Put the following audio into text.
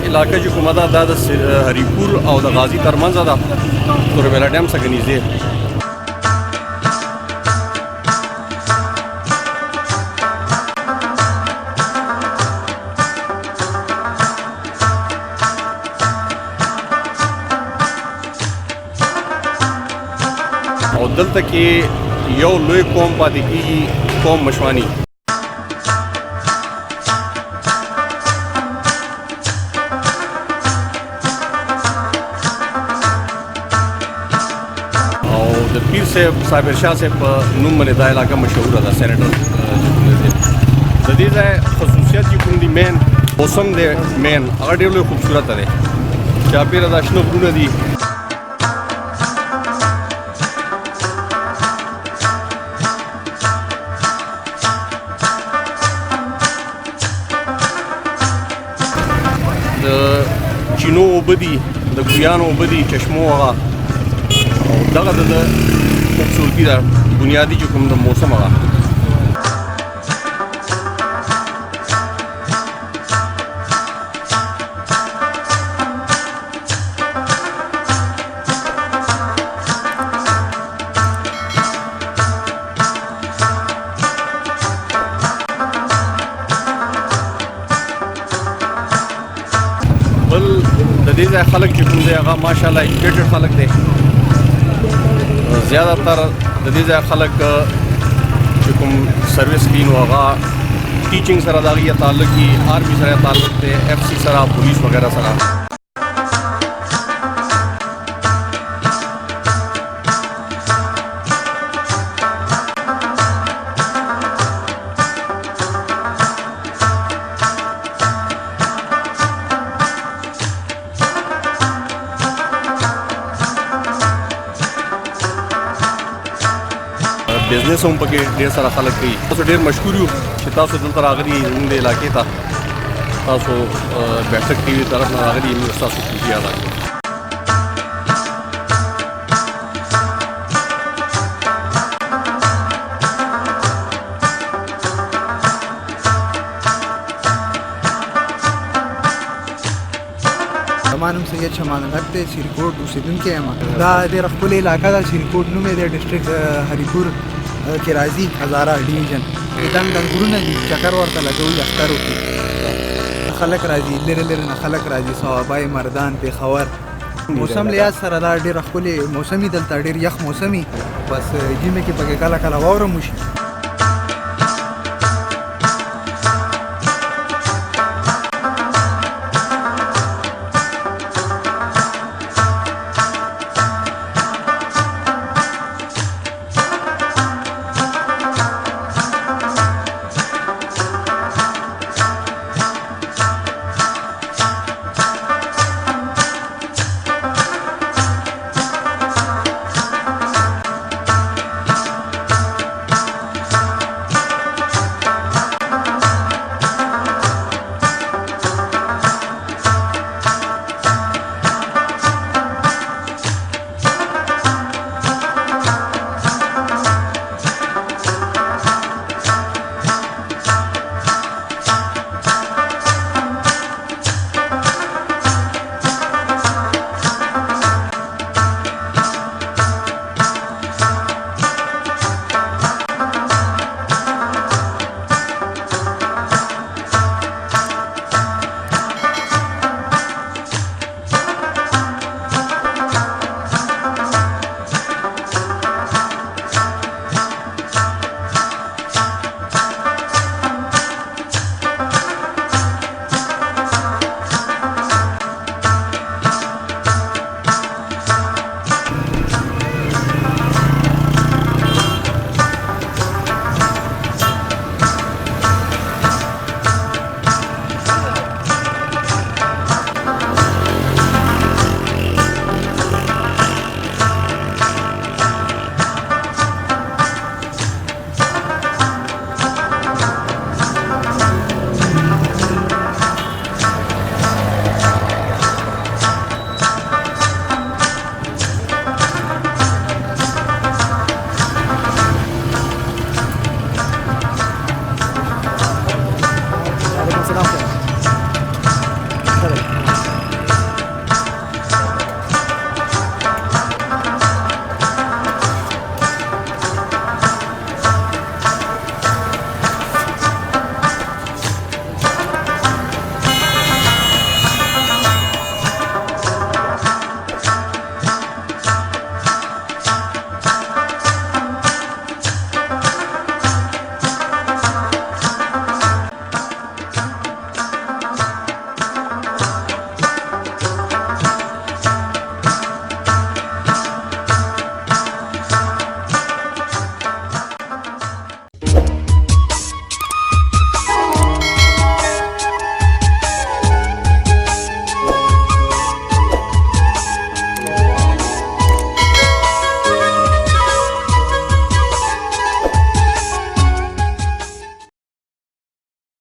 علاقه چې کومه ده دا د هریپور او د غازي ترمنځ ده توربېلا ډیم څخه نږدې. او دلته کې یو لوی قوم پاتې کېږي، قوم مشواني. د پیر صاحب صابر شاه صاحب په نوم باندې دا علاقه مشهوره ده. سینیټر د دې ځای خصوصیت چې کوم دي مین موسم دی، مین هغه ډېر لوی خوبصورت دی. چاپېره دا شنه غرونه دي. د چینو اوبه دي، د ګویانو اوبه دي، چشمو هغه دغه د خوبصورتي ده بنیادي چې کوم د موسم هغه. بل د دې ځای خلک چې کوم دی هغه ماشاءالله ایجوکیټډ خلک دی. زیادتر د دې ځای خلک چې کوم سروس کوي نو هغه ټیچینګ سره د هغې تعلق وي، آرمي سره تعلق دی، اف سی سره، پولیس وغیره سره. بزنس هم پکې ډېر سره خلک کوي. تاسو ډېر مشهور یو چې تاسو دلته راغلي زموږ د علاقې ته. تاسو بیٹک ټي وي طرف نه راغلي موږ ستاسو خوشي ادا کوو. زما نوم سید شمال الحق دی، سیرکوټ اوسېدونکی یم. دا ډېره ښکلې علاقه ده. سیرکوټ نوم یې دی، ډسټرکټ هریپور کې راځي، هزاره ډیویژن. دنګ دنګ غرونه دي، چکر ورته لګوي اخترو کې. خلک راځي، لرې لرې نه خلک راځي، صوابای، مردان، پېښور. موسم لحاظ سره دا ډېره ښکلې موسمي دلته ډېر یخ موسمي. بس ژمي کې پکې کله کله واوره هم وشي.